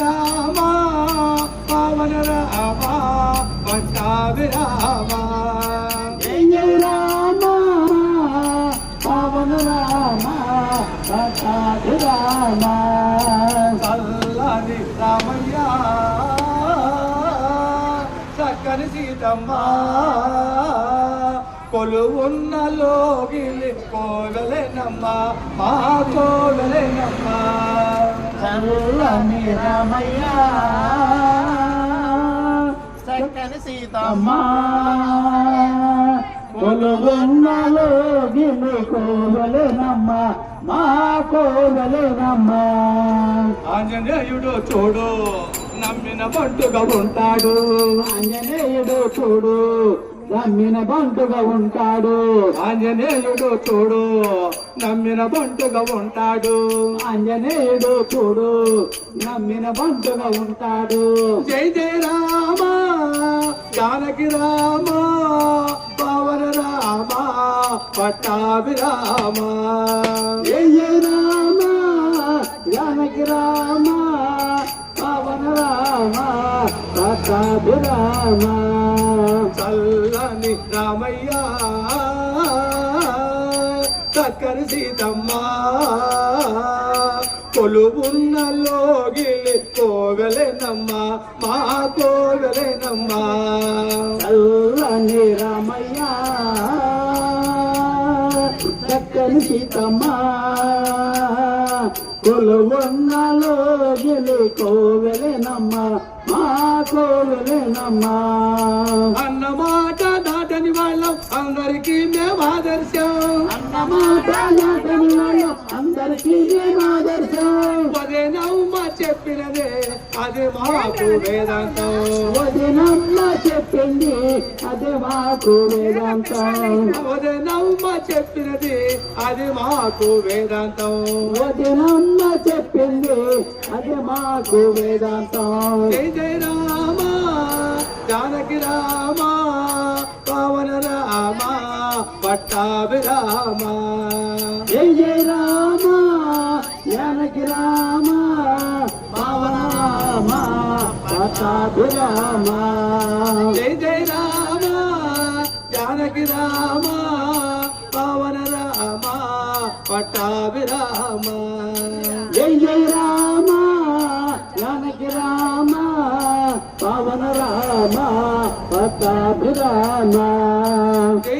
రామ పవన రామ పట్టాభిరామ జయ జయ రామ పవన రామ పట్టాభిరామ చల్లని రామయ్య చక్కని సీతమ్మ కొలువున్న లోగిలి కోవెలెనమ్మ మా కోవెలెనమ్మ చల్లని రామయ్య చక్కని సీతమ్మ కొలుగున్నలో గిలి కోవెలెనమ్మ మా కోవెలెనమ్మ ఆంజనేయుడు చూడు నమ్మిన బంటుగా ఉంటాడు ఆంజనేయుడు చూడు నమ్మిన బంటుగా ఉంటాడు ఆంజనేయుడు చూడు నమ్మిన బంటుగా ఉంటాడు ఆంజనేయుడు చూడు నమ్మిన బంటుగా ఉంటాడు జై జయ రామ జానకి రామ పవన రామ పట్టాభిరామ జయ జయ రామ జానకి రామ పవన రామ పట్టాభిరామ చల్లని రామయ్య చక్కని సీతమ్మ కొలువున్న లోగిలి కోవెలెనమ్మ మా కోవెలెనమ్మ చల్లని రామయ్య చక్కని సీతమ్మ కొలువున్నలో గిలి కోవెలెనమ్మ మా కోవెలెనమ్మ అన్నమాట దాటని వాళ్ళం అందరికీ మేము ఆదర్శం అన్నమాట నాటని వాళ్ళం అందరికీ ఆదర్శం వదేనమ్మ చెప్పినదే అది మాకు వేదాంతం వదినమ్మ చెప్పింది అదే మాకు వేదాంతం వదేనమ్మ చెప్పినది అది మాకు వేదాంతం వదినమ్మ చెప్పింది అదే మాకు వేదాంతం జై జయ రామ జానకి రామ పవన రామ పట్టాభిరామ జయ జయ రామ జానకి రామ పవన రామ పట్టాభిరామ జై జయ రామ జానకి రామ పవన రామ పట్టాభిరామ జయ జయ రామ జానకి రామ పవన రామ పట్టాభిరామ జై